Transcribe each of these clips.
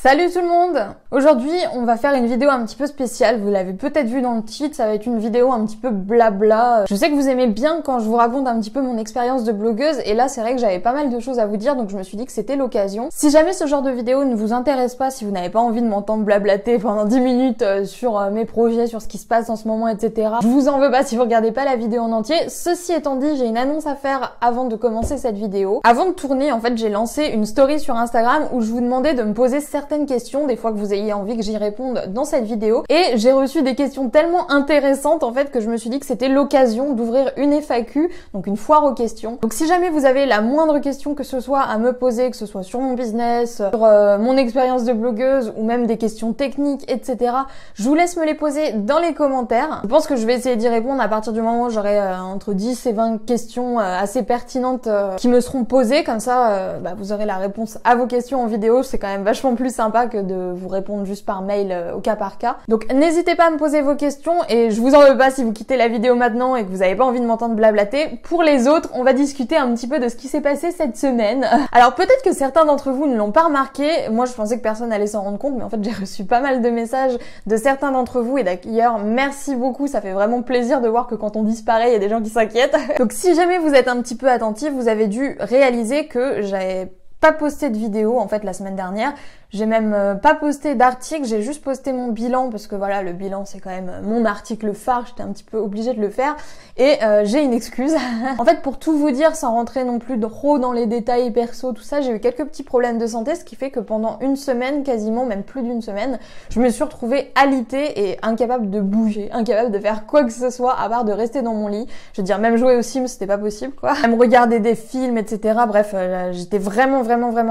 Salut tout le monde! Aujourd'hui, on va faire une vidéo un petit peu spéciale. Vous l'avez peut-être vu dans le titre, ça va être une vidéo un petit peu blabla. Je sais que vous aimez bien quand je vous raconte un petit peu mon expérience de blogueuse et là, c'est vrai que j'avais pas mal de choses à vous dire donc je me suis dit que c'était l'occasion. Si jamais ce genre de vidéo ne vous intéresse pas, si vous n'avez pas envie de m'entendre blablater pendant 10 minutes sur mes projets, sur ce qui se passe en ce moment, etc. Je vous en veux pas si vous regardez pas la vidéo en entier. Ceci étant dit, j'ai une annonce à faire avant de commencer cette vidéo. Avant de tourner, en fait, j'ai lancé une story sur Instagram où je vous demandais de me poser certaines questions, des fois que vous ayez envie que j'y réponde dans cette vidéo. Et j'ai reçu des questions tellement intéressantes en fait que je me suis dit que c'était l'occasion d'ouvrir une FAQ, donc une foire aux questions. Donc si jamais vous avez la moindre question que ce soit à me poser, que ce soit sur mon business, sur mon expérience de blogueuse ou même des questions techniques, etc., je vous laisse me les poser dans les commentaires. Je pense que je vais essayer d'y répondre à partir du moment où j'aurai entre 10 et 20 questions assez pertinentes qui me seront posées. Comme ça, vous aurez la réponse à vos questions en vidéo. C'est quand même vachement plus sympa que de vous répondre juste par mail au cas par cas. Donc n'hésitez pas à me poser vos questions et je vous en veux pas si vous quittez la vidéo maintenant et que vous n'avez pas envie de m'entendre blablater. Pour les autres, on va discuter un petit peu de ce qui s'est passé cette semaine. Alors peut-être que certains d'entre vous ne l'ont pas remarqué. Moi je pensais que personne n'allait s'en rendre compte, mais en fait j'ai reçu pas mal de messages de certains d'entre vous et d'ailleurs merci beaucoup, ça fait vraiment plaisir de voir que quand on disparaît, il y a des gens qui s'inquiètent. Donc si jamais vous êtes un petit peu attentif, vous avez dû réaliser que j'avais pas posté de vidéo en fait la semaine dernière. J'ai même pas posté d'article, j'ai juste posté mon bilan parce que voilà, le bilan c'est quand même mon article phare, j'étais un petit peu obligée de le faire et j'ai une excuse. En fait, pour tout vous dire, sans rentrer non plus trop dans les détails perso, tout ça, j'ai eu quelques petits problèmes de santé, ce qui fait que pendant une semaine, quasiment même plus d'une semaine, je me suis retrouvée alitée et incapable de bouger, incapable de faire quoi que ce soit à part de rester dans mon lit. Je veux dire, même jouer aux Sims, c'était pas possible quoi. Même regarder des films, etc. Bref, j'étais vraiment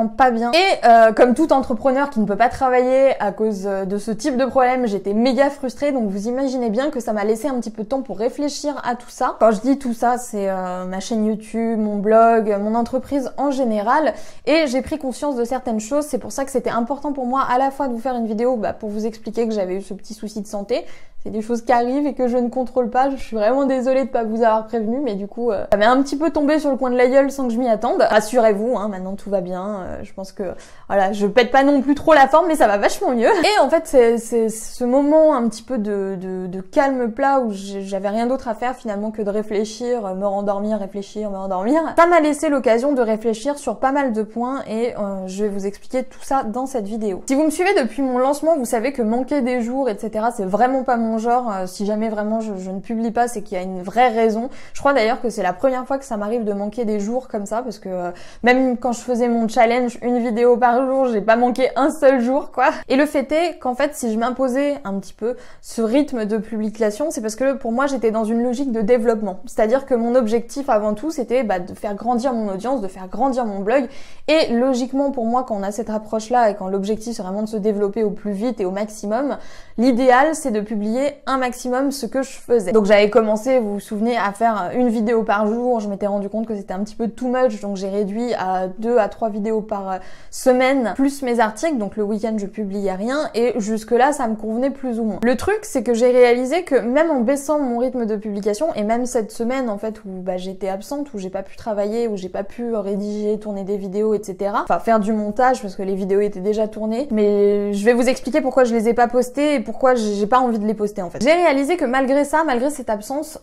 pas bien. Et comme tout entrepreneur qui ne peut pas travailler à cause de ce type de problème, j'étais méga frustrée, donc vous imaginez bien que ça m'a laissé un petit peu de temps pour réfléchir à tout ça. Quand je dis tout ça, c'est ma chaîne YouTube, mon blog, mon entreprise en général, et j'ai pris conscience de certaines choses. C'est pour ça que c'était important pour moi à la fois de vous faire une vidéo pour vous expliquer que j'avais eu ce petit souci de santé. C'est des choses qui arrivent et que je ne contrôle pas. Je suis vraiment désolée de pas vous avoir prévenu, mais du coup, ça m'est un petit peu tombé sur le coin de la gueule sans que je m'y attende. Rassurez-vous, hein, maintenant tout va bien. Je pense que, voilà, je pète pas non plus trop la forme, mais ça va vachement mieux. Et en fait, c'est ce moment un petit peu de calme plat où j'avais rien d'autre à faire finalement que de réfléchir, me rendormir, réfléchir, me rendormir. Ça m'a laissé l'occasion de réfléchir sur pas mal de points et je vais vous expliquer tout ça dans cette vidéo. Si vous me suivez depuis mon lancement, vous savez que manquer des jours, etc., c'est vraiment pas mon genre. Si jamais vraiment je ne publie pas, c'est qu'il y a une vraie raison. Je crois d'ailleurs que c'est la première fois que ça m'arrive de manquer des jours comme ça, parce que même quand je faisais mon challenge une vidéo par jour, j'ai pas manqué un seul jour quoi. Et le fait est qu'en fait, si je m'imposais un petit peu ce rythme de publication, c'est parce que pour moi j'étais dans une logique de développement. C'est-à-dire que mon objectif avant tout, c'était de faire grandir mon audience, de faire grandir mon blog. Et logiquement pour moi, quand on a cette approche-là et quand l'objectif c'est vraiment de se développer au plus vite et au maximum, l'idéal c'est de publier un maximum ce que je faisais. Donc j'avais commencé, vous vous souvenez, à faire une vidéo par jour. Je m'étais rendu compte que c'était un petit peu too much, donc j'ai réduit à 2 à 3 vidéos par semaine, plus mes articles. Donc le week-end je publiais rien et jusque là ça me convenait plus ou moins. Le truc c'est que j'ai réalisé que même en baissant mon rythme de publication et même cette semaine en fait où j'étais absente, où j'ai pas pu travailler, où j'ai pas pu rédiger, tourner des vidéos, etc. Enfin faire du montage parce que les vidéos étaient déjà tournées. Mais je vais vous expliquer pourquoi je les ai pas postées et pourquoi j'ai pas envie de les poster en fait. J'ai réalisé que malgré ça, malgré cette absence,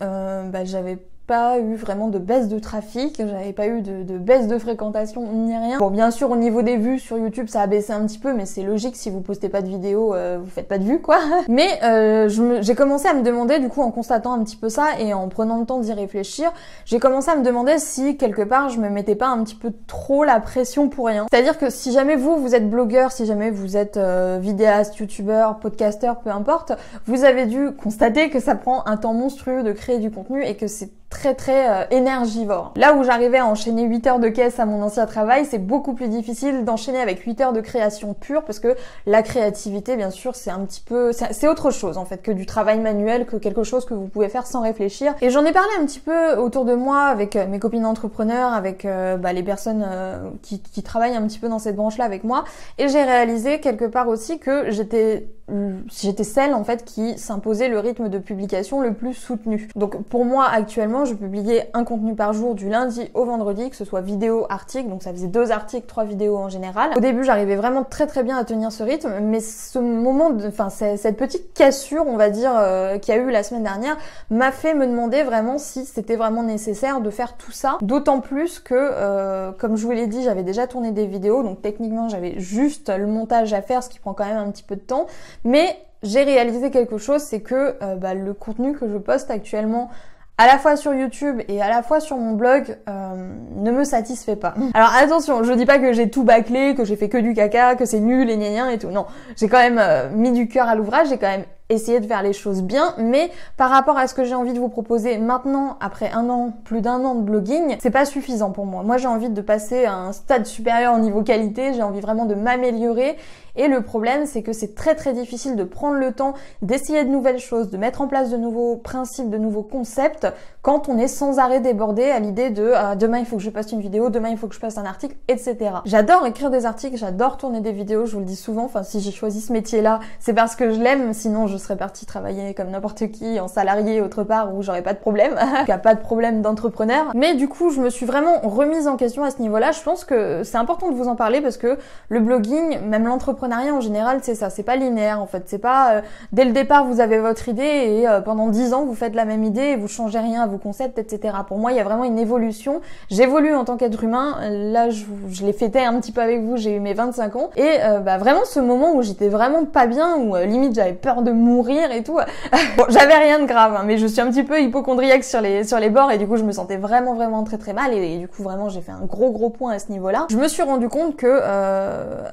j'avais pas eu vraiment de baisse de trafic, j'avais pas eu de baisse de fréquentation ni rien. Bon, bien sûr au niveau des vues sur YouTube ça a baissé un petit peu, mais c'est logique, si vous postez pas de vidéos, vous faites pas de vues quoi. Mais j'ai commencé à me demander, du coup en constatant un petit peu ça et en prenant le temps d'y réfléchir, j'ai commencé à me demander si quelque part je me mettais pas un petit peu trop la pression pour rien. C'est-à-dire que si jamais vous êtes blogueur, si jamais vous êtes vidéaste, youtubeur, podcasteur, peu importe, vous avez dû constater que ça prend un temps monstrueux de créer du contenu et que c'est très énergivore. Là où j'arrivais à enchaîner 8 heures de caisse à mon ancien travail, c'est beaucoup plus difficile d'enchaîner avec 8 heures de création pure parce que la créativité, bien sûr, c'est un petit peu, c'est autre chose en fait que du travail manuel, que quelque chose que vous pouvez faire sans réfléchir. Et j'en ai parlé un petit peu autour de moi avec mes copines entrepreneurs, avec les personnes qui travaillent un petit peu dans cette branche-là avec moi, et j'ai réalisé quelque part aussi que j'étais celle en fait qui s'imposait le rythme de publication le plus soutenu. Donc pour moi actuellement, avant, je publiais un contenu par jour du lundi au vendredi, que ce soit vidéo, article, donc ça faisait 2 articles, 3 vidéos en général. Au début, j'arrivais vraiment très bien à tenir ce rythme, mais ce moment, cette petite cassure, on va dire, qu'il y a eu la semaine dernière, m'a fait me demander vraiment si c'était vraiment nécessaire de faire tout ça. D'autant plus que, comme je vous l'ai dit, j'avais déjà tourné des vidéos, donc techniquement, j'avais juste le montage à faire, ce qui prend quand même un petit peu de temps, mais j'ai réalisé quelque chose, c'est que le contenu que je poste actuellement à la fois sur YouTube et à la fois sur mon blog ne me satisfait pas. Alors attention, je dis pas que j'ai tout bâclé, que j'ai fait que du caca, que c'est nul et gna et tout. Non, j'ai quand même mis du cœur à l'ouvrage, j'ai quand même essayé de faire les choses bien, mais par rapport à ce que j'ai envie de vous proposer maintenant, après plus d'un an de blogging, c'est pas suffisant pour moi. Moi, j'ai envie de passer à un stade supérieur au niveau qualité, j'ai envie vraiment de m'améliorer. Et le problème, c'est que c'est très difficile de prendre le temps d'essayer de nouvelles choses, de mettre en place de nouveaux principes, de nouveaux concepts, quand on est sans arrêt débordé à l'idée de demain il faut que je poste une vidéo, demain il faut que je poste un article, etc. J'adore écrire des articles, j'adore tourner des vidéos, je vous le dis souvent, enfin si j'ai choisi ce métier-là, c'est parce que je l'aime, sinon je serais partie travailler comme n'importe qui, en salarié autre part où j'aurais pas de problème, il n'y a pas de problème d'entrepreneur. Mais du coup, je me suis vraiment remise en question à ce niveau-là. Je pense que c'est important de vous en parler parce que le blogging, même l'entrepreneuriat en général, c'est ça, c'est pas linéaire en fait. C'est pas dès le départ vous avez votre idée et pendant 10 ans vous faites la même idée et vous changez rien à vos concepts, etc. Pour moi, il y a vraiment une évolution. J'évolue en tant qu'être humain. Là, je l'ai fêté un petit peu avec vous, j'ai eu mes 25 ans et vraiment ce moment où j'étais vraiment pas bien, où limite j'avais peur de mourir et tout. Bon, j'avais rien de grave, hein, mais je suis un petit peu hypocondriaque sur les bords et du coup je me sentais vraiment très mal et du coup vraiment j'ai fait un gros point à ce niveau-là. Je me suis rendu compte que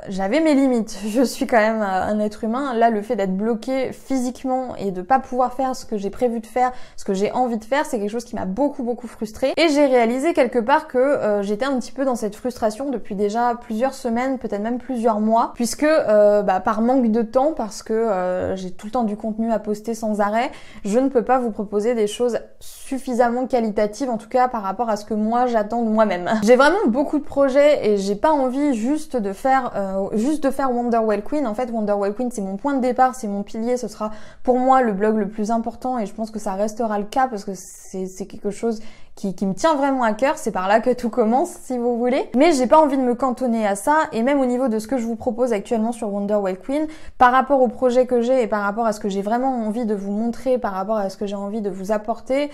j'avais mes limites. Je suis quand même un être humain. Là, le fait d'être bloqué physiquement et de pas pouvoir faire ce que j'ai prévu de faire, ce que j'ai envie de faire, c'est quelque chose qui m'a beaucoup frustrée. Et j'ai réalisé quelque part que j'étais un petit peu dans cette frustration depuis déjà plusieurs semaines, peut-être même plusieurs mois, puisque par manque de temps, parce que j'ai tout le temps du contenu à poster sans arrêt, je ne peux pas vous proposer des choses suffisamment qualitatives, en tout cas par rapport à ce que moi j'attends de moi-même. J'ai vraiment beaucoup de projets et j'ai pas envie juste de faire Wonderwell Queen. En fait, Wonderwell Queen, c'est mon point de départ, c'est mon pilier, ce sera pour moi le blog le plus important et je pense que ça restera le cas parce que c'est quelque chose qui me tient vraiment à cœur, c'est par là que tout commence si vous voulez. Mais j'ai pas envie de me cantonner à ça et même au niveau de ce que je vous propose actuellement sur Wonderwell Queen, par rapport au projet que j'ai et par rapport à ce que j'ai vraiment envie de vous montrer, par rapport à ce que j'ai envie de vous apporter,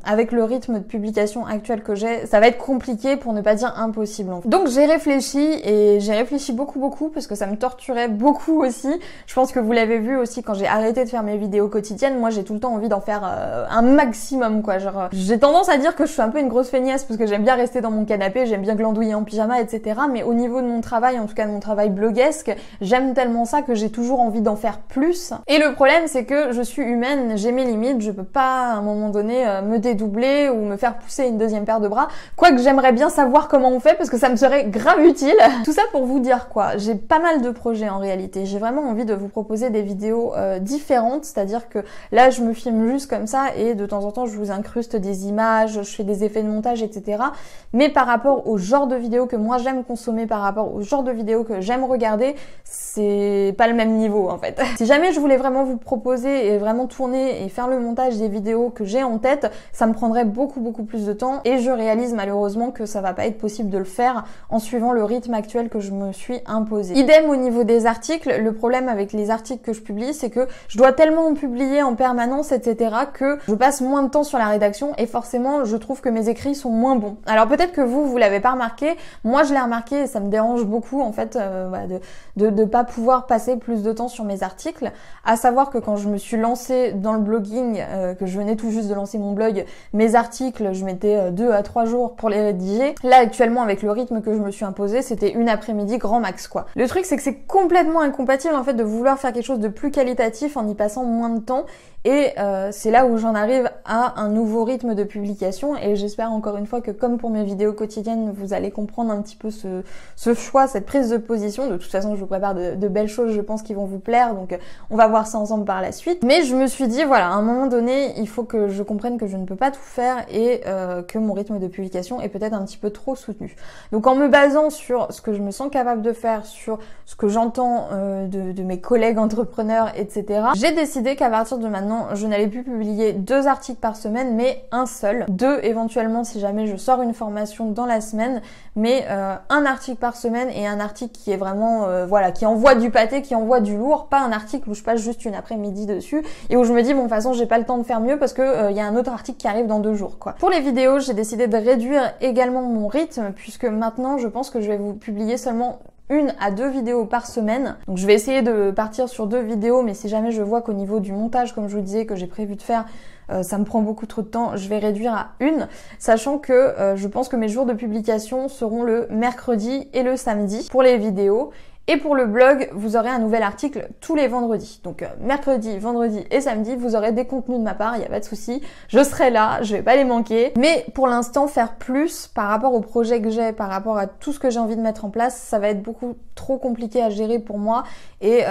avec le rythme de publication actuel que j'ai, ça va être compliqué pour ne pas dire impossible. En fait. Donc j'ai réfléchi et j'ai réfléchi beaucoup parce que ça me torturait beaucoup aussi. Je pense que vous l'avez vu aussi quand j'ai arrêté de faire mes vidéos quotidiennes, moi j'ai tout le temps envie d'en faire un maximum quoi. Genre j'ai tendance à dire que je suis un peu une grosse feignasse parce que j'aime bien rester dans mon canapé, j'aime bien glandouiller en pyjama, etc. Mais au niveau de mon travail, en tout cas de mon travail bloguesque, j'aime tellement ça que j'ai toujours envie d'en faire plus. Et le problème, c'est que je suis humaine, j'ai mes limites, je peux pas à un moment donné me dédoubler ou me faire pousser une deuxième paire de bras. Quoique j'aimerais bien savoir comment on fait parce que ça me serait grave utile. Tout ça pour vous dire quoi, j'ai pas mal de projets en réalité. J'ai vraiment envie de vous proposer des vidéos différentes, c'est-à-dire que là je me filme juste comme ça et de temps en temps je vous incruste des images, je fais des effets de montage, etc. Mais par rapport au genre de vidéos que moi j'aime consommer, par rapport au genre de vidéos que j'aime regarder, c'est pas le même niveau en fait. Si jamais je voulais vraiment vous proposer et vraiment tourner et faire le montage des vidéos que j'ai en tête, ça me prendrait beaucoup plus de temps et je réalise malheureusement que ça va pas être possible de le faire en suivant le rythme actuel que je me suis imposé. Idem au niveau des articles, le problème avec les articles que je publie, c'est que je dois tellement en publier en permanence, etc. que je passe moins de temps sur la rédaction et forcément je trouve que mes écrits sont moins bons. Alors peut-être que vous l'avez pas remarqué, moi je l'ai remarqué et ça me dérange beaucoup en fait de pas pouvoir passer plus de temps sur mes articles, à savoir que quand je me suis lancée dans le blogging, que je venais tout juste de lancer mon blog, mes articles, je mettais 2 à 3 jours pour les rédiger. Là actuellement avec le rythme que je me suis imposé, c'était une après-midi grand max quoi. Le truc c'est que c'est complètement incompatible en fait de vouloir faire quelque chose de plus qualitatif en y passant moins de temps et c'est là où j'en arrive à un nouveau rythme de publication et j'espère encore une fois que comme pour mes vidéos quotidiennes vous allez comprendre un petit peu ce choix, cette prise de position. De toute façon je vous prépare de belles choses je pense qui vont vous plaire donc on va voir ça ensemble par la suite. Mais je me suis dit voilà, à un moment donné il faut que je comprenne que je ne peux pas tout faire et que mon rythme de publication est peut-être un petit peu trop soutenu. Donc en me basant sur ce que je me sens capable de faire, sur ce que j'entends de mes collègues entrepreneurs, etc. J'ai décidé qu'à partir de maintenant je n'allais plus publier 2 articles par semaine mais un seul. 2 2 éventuellement si jamais je sors une formation dans la semaine, mais un article par semaine et un article qui est vraiment voilà, qui envoie du pâté, qui envoie du lourd, pas un article où je passe juste une après-midi dessus et où je me dis bon de toute façon j'ai pas le temps de faire mieux parce que y a un autre article qui arrive dans 2 jours quoi. Pour les vidéos, j'ai décidé de réduire également mon rythme puisque maintenant je pense que je vais vous publier seulement 1 à 2 vidéos par semaine. Donc je vais essayer de partir sur 2 vidéos, mais si jamais je vois qu'au niveau du montage, comme je vous disais, que j'ai prévu de faire, ça me prend beaucoup trop de temps, je vais réduire à 1, sachant que je pense que mes jours de publication seront le mercredi et le samedi pour les vidéos. Et pour le blog, vous aurez un nouvel article tous les vendredis. Donc mercredi, vendredi et samedi, vous aurez des contenus de ma part, il n'y a pas de souci. Je serai là, je vais pas les manquer. Mais pour l'instant, faire plus par rapport au projet que j'ai, par rapport à tout ce que j'ai envie de mettre en place, ça va être beaucoup trop compliqué à gérer pour moi. Et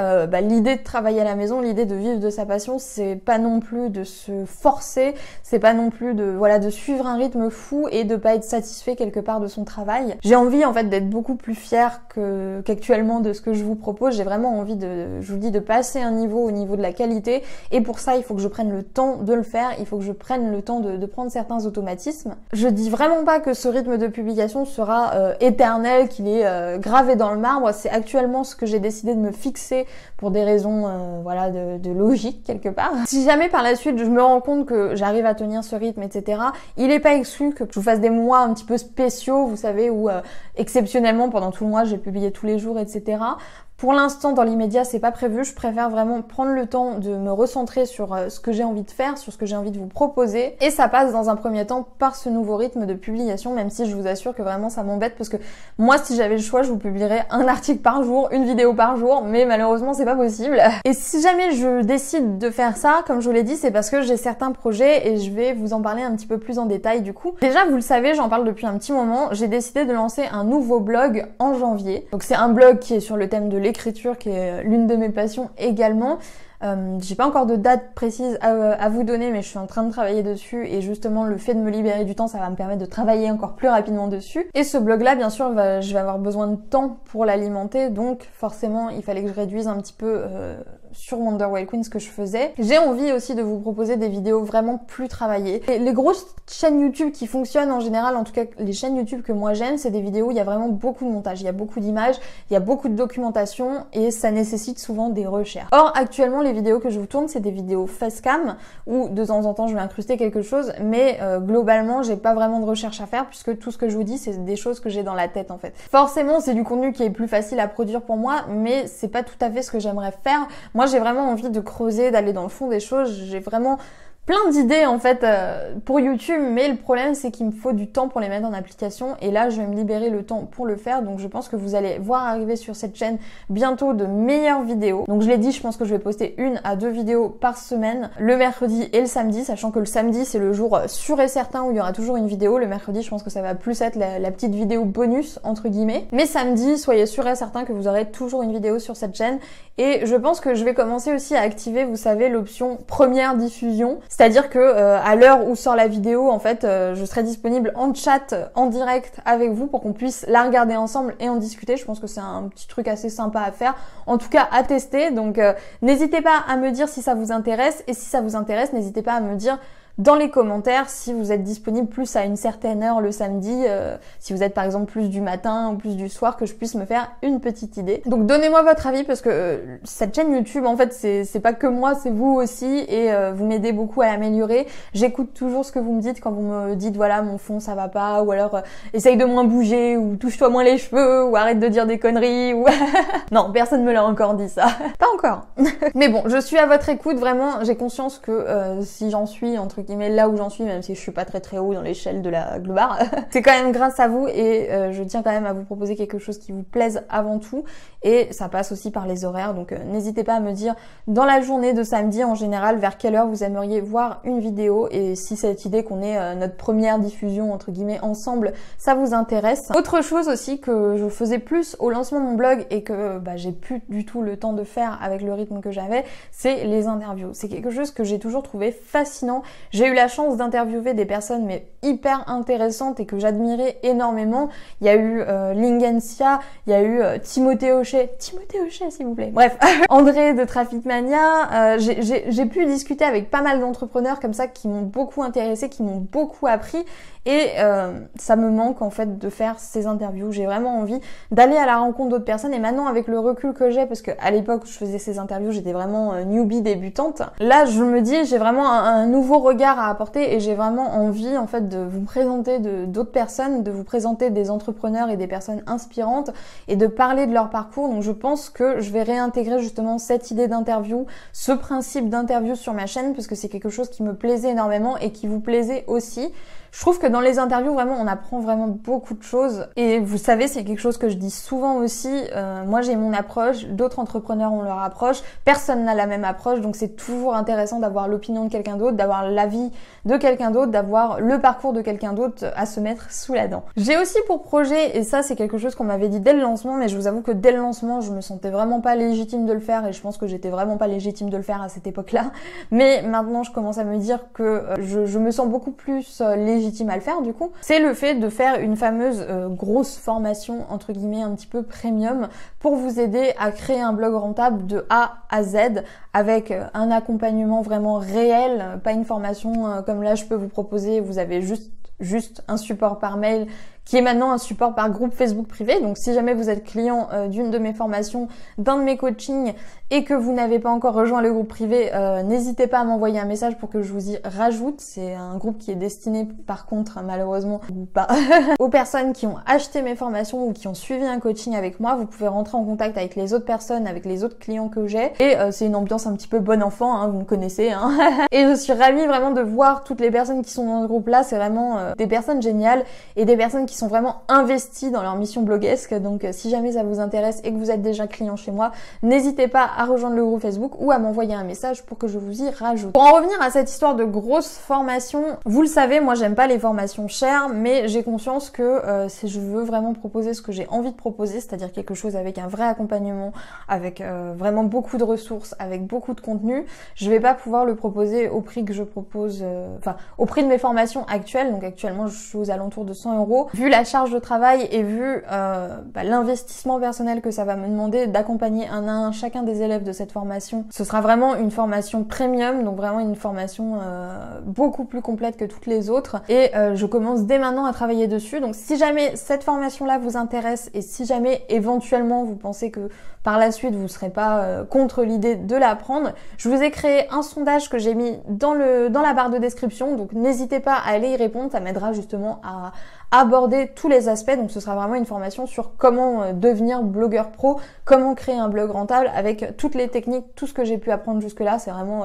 l'idée de travailler à la maison, l'idée de vivre de sa passion, c'est pas non plus de se forcer, c'est pas non plus de suivre un rythme fou et de pas être satisfait quelque part de son travail. J'ai envie en fait d'être beaucoup plus fière qu'actuellement de ce que je vous propose. J'ai vraiment envie je vous dis, de passer un niveau au niveau de la qualité, et pour ça il faut que je prenne le temps de le faire, il faut que je prenne le temps de prendre certains automatismes. Je dis vraiment pas que ce rythme de publication sera éternel, qu'il est gravé dans le marbre, c'est actuellement ce que j'ai décidé de me fixer pour des raisons de logique quelque part. Si jamais par la suite je me rends compte que j'arrive à tenir ce rythme, etc., il est pas exclu que je vous fasse des mois un petit peu spéciaux, vous savez, où exceptionnellement pendant tout le mois j'ai publié tous les jours, etc. Pour l'instant, dans l'immédiat, c'est pas prévu. Je préfère vraiment prendre le temps de me recentrer sur ce que j'ai envie de faire, sur ce que j'ai envie de vous proposer. Et ça passe dans un premier temps par ce nouveau rythme de publication, même si je vous assure que vraiment ça m'embête parce que moi, si j'avais le choix, je vous publierais un article par jour, une vidéo par jour, mais malheureusement, c'est pas possible. Et si jamais je décide de faire ça, comme je vous l'ai dit, c'est parce que j'ai certains projets et je vais vous en parler un petit peu plus en détail du coup. Déjà, vous le savez, j'en parle depuis un petit moment, j'ai décidé de lancer un nouveau blog en janvier. Donc c'est un blog qui est sur le thème de l'écriture, qui est l'une de mes passions également. J'ai pas encore de date précise à vous donner, mais je suis en train de travailler dessus et justement le fait de me libérer du temps, ça va me permettre de travailler encore plus rapidement dessus. Et ce blog là, bien sûr, je vais avoir besoin de temps pour l'alimenter, donc forcément il fallait que je réduise un petit peu sur Wonder Wild Queen ce que je faisais. J'ai envie aussi de vous proposer des vidéos vraiment plus travaillées. Et les grosses chaînes YouTube qui fonctionnent en général, en tout cas les chaînes YouTube que moi j'aime, c'est des vidéos où il y a vraiment beaucoup de montage, il y a beaucoup d'images, il y a beaucoup de documentation et ça nécessite souvent des recherches. Or actuellement les vidéos que je vous tourne, c'est des vidéos facecam où de temps en temps je vais incruster quelque chose, mais globalement j'ai pas vraiment de recherche à faire puisque tout ce que je vous dis c'est des choses que j'ai dans la tête en fait. Forcément c'est du contenu qui est plus facile à produire pour moi, mais c'est pas tout à fait ce que j'aimerais faire. Moi j'ai vraiment envie de creuser, d'aller dans le fond des choses, j'ai vraiment plein d'idées en fait pour YouTube, mais le problème c'est qu'il me faut du temps pour les mettre en application et là je vais me libérer le temps pour le faire, donc je pense que vous allez voir arriver sur cette chaîne bientôt de meilleures vidéos. Donc je l'ai dit, je pense que je vais poster 1 à 2 vidéos par semaine, le mercredi et le samedi, sachant que le samedi c'est le jour sûr et certain où il y aura toujours une vidéo. Le mercredi je pense que ça va plus être la petite vidéo bonus entre guillemets, mais samedi soyez sûr et certain que vous aurez toujours une vidéo sur cette chaîne. Et je pense que je vais commencer aussi à activer, vous savez, l'option première diffusion. C'est-à-dire que à l'heure où sort la vidéo, en fait, je serai disponible en chat, en direct avec vous pour qu'on puisse la regarder ensemble et en discuter. Je pense que c'est un petit truc assez sympa à faire, en tout cas à tester. Donc n'hésitez pas à me dire si ça vous intéresse, et si ça vous intéresse, n'hésitez pas à me dire dans les commentaires si vous êtes disponible plus à une certaine heure le samedi, si vous êtes par exemple plus du matin ou plus du soir, que je puisse me faire une petite idée. Donc donnez-moi votre avis parce que cette chaîne YouTube en fait c'est pas que moi, c'est vous aussi, et vous m'aidez beaucoup à l'améliorer. J'écoute toujours ce que vous me dites quand vous me dites voilà mon fond ça va pas, ou alors essaye de moins bouger, ou touche-toi moins les cheveux, ou arrête de dire des conneries, ou non, personne me l'a encore dit ça. Pas encore. Mais bon, je suis à votre écoute, vraiment, j'ai conscience que si j'en suis entre guillemets là où j'en suis, même si je suis pas très haut dans l'échelle de la gloire, c'est quand même grâce à vous, et je tiens quand même à vous proposer quelque chose qui vous plaise avant tout, et ça passe aussi par les horaires. Donc n'hésitez pas à me dire dans la journée de samedi en général vers quelle heure vous aimeriez voir une vidéo, et si cette idée qu'on ait notre première diffusion entre guillemets ensemble, ça vous intéresse. Autre chose aussi que je faisais plus au lancement de mon blog et que j'ai plus du tout le temps de faire avec le rythme que j'avais, c'est les interviews. C'est quelque chose que j'ai toujours trouvé fascinant. J'ai eu la chance d'interviewer des personnes mais hyper intéressantes et que j'admirais énormément. Il y a eu Lingensia, il y a eu Timothée Hochet s'il vous plaît. Bref, André de Traffic Mania. J'ai pu discuter avec pas mal d'entrepreneurs comme ça qui m'ont beaucoup intéressé, qui m'ont beaucoup appris et ça me manque en fait de faire ces interviews. J'ai vraiment envie d'aller à la rencontre d'autres personnes et maintenant avec le recul que j'ai, parce que à l'époque où je faisais ces interviews j'étais vraiment newbie débutante, là je me dis j'ai vraiment un nouveau regard à apporter et j'ai vraiment envie en fait de vous présenter d'autres personnes, de vous présenter des entrepreneurs et des personnes inspirantes et de parler de leur parcours. Donc je pense que je vais réintégrer justement cette idée d'interview, ce principe d'interview sur ma chaîne parce que c'est quelque chose qui me plaisait énormément et qui vous plaisait aussi. Je trouve que dans les interviews, vraiment, on apprend vraiment beaucoup de choses. Et vous savez, c'est quelque chose que je dis souvent aussi. Moi, j'ai mon approche. D'autres entrepreneurs ont leur approche. Personne n'a la même approche. Donc, c'est toujours intéressant d'avoir l'opinion de quelqu'un d'autre, d'avoir l'avis de quelqu'un d'autre, d'avoir le parcours de quelqu'un d'autre à se mettre sous la dent. J'ai aussi pour projet, et ça, c'est quelque chose qu'on m'avait dit dès le lancement, mais je vous avoue que dès le lancement, je me sentais vraiment pas légitime de le faire et je pense que j'étais vraiment pas légitime de le faire à cette époque-là. Mais maintenant, je commence à me dire que je me sens beaucoup plus légitime à le faire du coup, c'est le fait de faire une fameuse grosse formation entre guillemets un petit peu premium pour vous aider à créer un blog rentable de A à Z avec un accompagnement vraiment réel, pas une formation comme là je peux vous proposer, vous avez juste un support par mail qui est maintenant un support par groupe Facebook privé. Donc si jamais vous êtes client d'une de mes formations, d'un de mes coachings et que vous n'avez pas encore rejoint le groupe privé, n'hésitez pas à m'envoyer un message pour que je vous y rajoute. C'est un groupe qui est destiné par contre malheureusement ou pas aux personnes qui ont acheté mes formations ou qui ont suivi un coaching avec moi. Vous pouvez rentrer en contact avec les autres personnes, avec les autres clients que j'ai et c'est une ambiance un petit peu bon enfant, hein, vous me connaissez hein. Et je suis ravie vraiment de voir toutes les personnes qui sont dans ce groupe là. C'est vraiment des personnes géniales et des personnes qui sont vraiment investis dans leur mission bloguesque. Donc si jamais ça vous intéresse et que vous êtes déjà client chez moi, n'hésitez pas à rejoindre le groupe Facebook ou à m'envoyer un message pour que je vous y rajoute. Pour en revenir à cette histoire de grosse formation, vous le savez, moi j'aime pas les formations chères, mais j'ai conscience que si je veux vraiment proposer ce que j'ai envie de proposer, c'est-à-dire quelque chose avec un vrai accompagnement, avec vraiment beaucoup de ressources, avec beaucoup de contenu, je vais pas pouvoir le proposer au prix que je propose, enfin au prix de mes formations actuelles. Donc actuellement je suis aux alentours de 100 €. Vu la charge de travail et vu l'investissement personnel que ça va me demander d'accompagner un à un chacun des élèves de cette formation, ce sera vraiment une formation premium, donc vraiment une formation beaucoup plus complète que toutes les autres et je commence dès maintenant à travailler dessus. Donc si jamais cette formation là vous intéresse et si jamais éventuellement vous pensez que par la suite vous serez pas contre l'idée de l'apprendre, je vous ai créé un sondage que j'ai mis dans la barre de description, donc n'hésitez pas à aller y répondre, ça m'aidera justement à aborder tous les aspects. Donc ce sera vraiment une formation sur comment devenir blogueur pro, comment créer un blog rentable avec toutes les techniques, tout ce que j'ai pu apprendre jusque là. C'est vraiment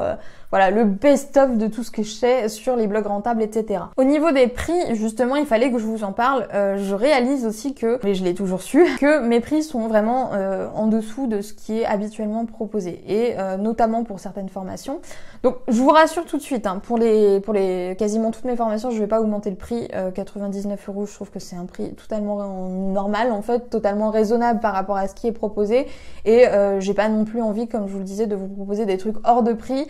voilà le best-of de tout ce que je sais sur les blogs rentables, etc. Au niveau des prix, justement, il fallait que je vous en parle. Je réalise aussi que, mais je l'ai toujours su, que mes prix sont vraiment en dessous de ce qui est habituellement proposé et notamment pour certaines formations. Donc je vous rassure tout de suite, hein, pour les quasiment toutes mes formations, je vais pas augmenter le prix. 99 €, je trouve que c'est un prix totalement normal en fait, totalement raisonnable par rapport à ce qui est proposé et j'ai pas non plus envie, comme je vous le disais, de vous proposer des trucs hors de prix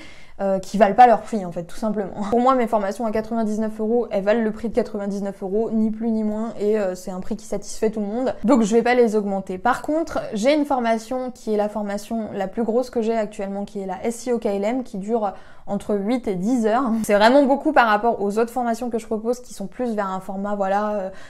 qui valent pas leur prix en fait, tout simplement. Pour moi, mes formations à 99 €, elles valent le prix de 99 €, ni plus ni moins, et c'est un prix qui satisfait tout le monde, donc je vais pas les augmenter. Par contre, j'ai une formation qui est la formation la plus grosse que j'ai actuellement, qui est la SEO KLM, qui dure entre 8 et 10 heures. C'est vraiment beaucoup par rapport aux autres formations que je propose qui sont plus vers un format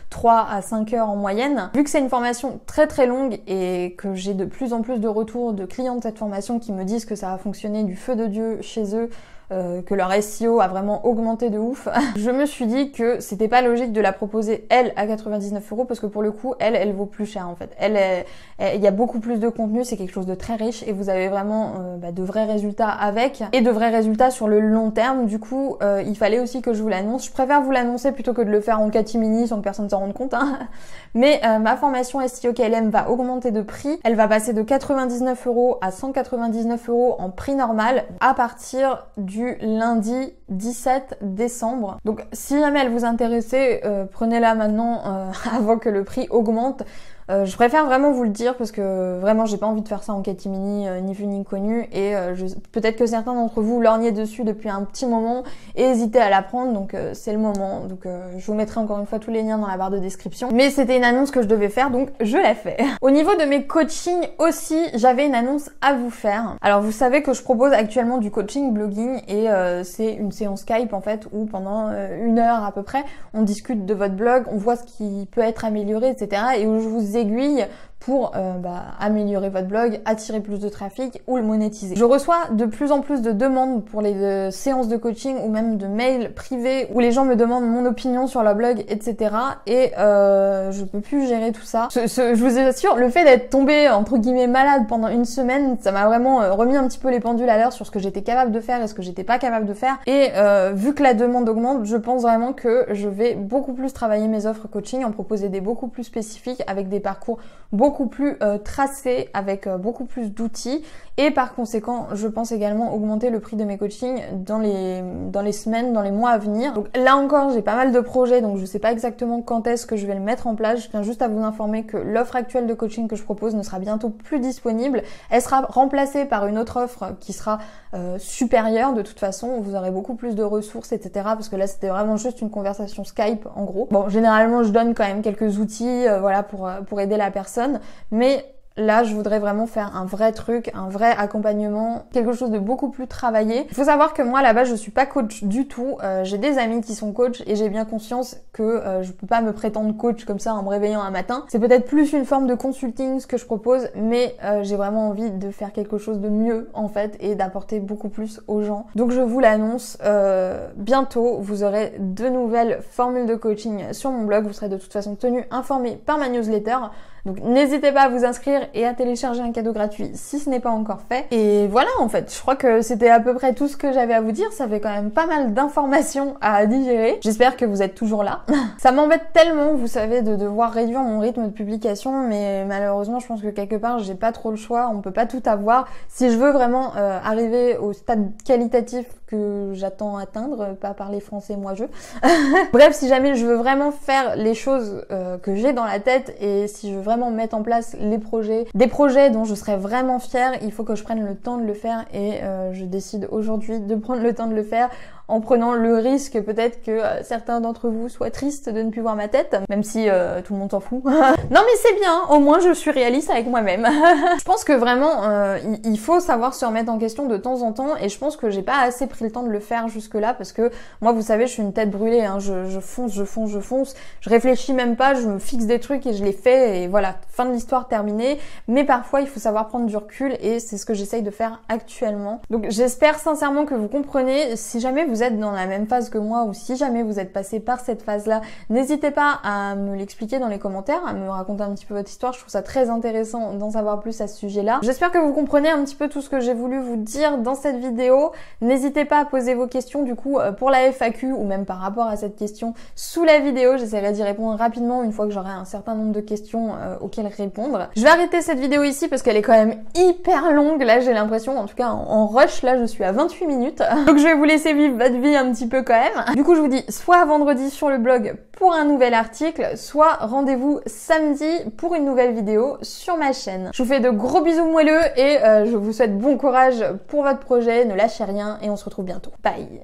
3 à 5 heures en moyenne. Vu que c'est une formation très très longue et que j'ai de plus en plus de retours de clients de cette formation qui me disent que ça a fonctionné du feu de Dieu chez eux, que leur SEO a vraiment augmenté de ouf, je me suis dit que c'était pas logique de la proposer elle à 99 € parce que pour le coup elle vaut plus cher en fait. Il y a beaucoup plus de contenu, c'est quelque chose de très riche et vous avez vraiment de vrais résultats avec et de vrais résultats sur le long terme. Du coup il fallait aussi que je vous l'annonce. Je préfère vous l'annoncer plutôt que de le faire en catimini sans que personne s'en rende compte, hein. Mais ma formation SEO KLM va augmenter de prix. Elle va passer de 99 € à 199 € en prix normal à partir du lundi 17 décembre. Donc si jamais elle vous intéressait, prenez-la maintenant avant que le prix augmente. Je préfère vraiment vous le dire parce que vraiment j'ai pas envie de faire ça en catimini, ni vu ni connu, et peut-être que certains d'entre vous lorgnaient dessus depuis un petit moment et hésitaient à l'apprendre, donc c'est le moment. Donc je vous mettrai encore une fois tous les liens dans la barre de description. Mais c'était une annonce que je devais faire, donc je l'ai fait. Au niveau de mes coachings aussi, j'avais une annonce à vous faire. Alors vous savez que je propose actuellement du coaching blogging et c'est une séance Skype en fait où pendant 1 heure à peu près, on discute de votre blog, on voit ce qui peut être amélioré, etc. et où je vous aiguille pour améliorer votre blog, attirer plus de trafic ou le monétiser. Je reçois de plus en plus de demandes pour les séances de coaching ou même de mails privés où les gens me demandent mon opinion sur leur blog, etc. Et je peux plus gérer tout ça. Je vous assure, le fait d'être tombée entre guillemets malade pendant 1 semaine, ça m'a vraiment remis un petit peu les pendules à l'heure sur ce que j'étais capable de faire et ce que j'étais pas capable de faire. Et vu que la demande augmente, je pense vraiment que je vais beaucoup plus travailler mes offres coaching, en proposer des beaucoup plus spécifiques avec des parcours beaucoup plus tracé, avec beaucoup plus d'outils, et par conséquent je pense également augmenter le prix de mes coachings dans les semaines, dans les mois à venir. Donc là encore j'ai pas mal de projets, donc je sais pas exactement quand est-ce que je vais le mettre en place. Je tiens juste à vous informer que l'offre actuelle de coaching que je propose ne sera bientôt plus disponible. Elle sera remplacée par une autre offre qui sera supérieure de toute façon, où vous aurez beaucoup plus de ressources, etc. parce que là c'était vraiment juste une conversation Skype en gros. Bon, généralement je donne quand même quelques outils voilà pour aider la personne, mais là, je voudrais vraiment faire un vrai truc, un vrai accompagnement, quelque chose de beaucoup plus travaillé. Il faut savoir que moi, là-bas, je suis pas coach du tout. J'ai des amis qui sont coachs et j'ai bien conscience que je peux pas me prétendre coach comme ça en me réveillant un matin. C'est peut-être plus une forme de consulting ce que je propose, mais j'ai vraiment envie de faire quelque chose de mieux en fait et d'apporter beaucoup plus aux gens. Donc je vous l'annonce, bientôt, vous aurez de nouvelles formules de coaching sur mon blog. Vous serez de toute façon tenu informé par ma newsletter. Donc n'hésitez pas à vous inscrire et à télécharger un cadeau gratuit si ce n'est pas encore fait. Et voilà, en fait, je crois que c'était à peu près tout ce que j'avais à vous dire. Ça fait quand même pas mal d'informations à digérer. J'espère que vous êtes toujours là. Ça m'embête tellement, vous savez, de devoir réduire mon rythme de publication, mais malheureusement, je pense que quelque part, j'ai pas trop le choix. On peut pas tout avoir. Si je veux vraiment arriver au stade qualitatif que j'attends atteindre, pas parler français, moi je. Bref, si jamais je veux vraiment faire les choses que j'ai dans la tête et si je veux vraiment mettre en place des projets dont je serais vraiment fière, il faut que je prenne le temps de le faire et je décide aujourd'hui de prendre le temps de le faire en prenant le risque peut-être que certains d'entre vous soient tristes de ne plus voir ma tête, même si tout le monde s'en fout. Non mais c'est bien, au moins je suis réaliste avec moi-même. Je pense que vraiment il faut savoir se remettre en question de temps en temps et je pense que j'ai pas assez pris le temps de le faire jusque là parce que moi vous savez je suis une tête brûlée, hein. Je fonce, je réfléchis même pas, je me fixe des trucs et je les fais et voilà, fin de l'histoire terminée. Mais parfois il faut savoir prendre du recul et c'est ce que j'essaye de faire actuellement. Donc j'espère sincèrement que vous comprenez. Si jamais vous êtes dans la même phase que moi ou si jamais vous êtes passé par cette phase-là, n'hésitez pas à me l'expliquer dans les commentaires, à me raconter un petit peu votre histoire. Je trouve ça très intéressant d'en savoir plus à ce sujet-là. J'espère que vous comprenez un petit peu tout ce que j'ai voulu vous dire dans cette vidéo. N'hésitez pas à poser vos questions du coup pour la FAQ ou même par rapport à cette question sous la vidéo. J'essaierai d'y répondre rapidement une fois que j'aurai un certain nombre de questions auxquelles répondre. Je vais arrêter cette vidéo ici parce qu'elle est quand même hyper longue. Là j'ai l'impression, en tout cas en rush, là je suis à 28 minutes. Donc je vais vous laisser vivre votre vie un petit peu quand même. Du coup je vous dis soit à vendredi sur le blog pour un nouvel article, soit rendez-vous samedi pour une nouvelle vidéo sur ma chaîne. Je vous fais de gros bisous moelleux et je vous souhaite bon courage pour votre projet, ne lâchez rien et on se retrouve bientôt. Bye.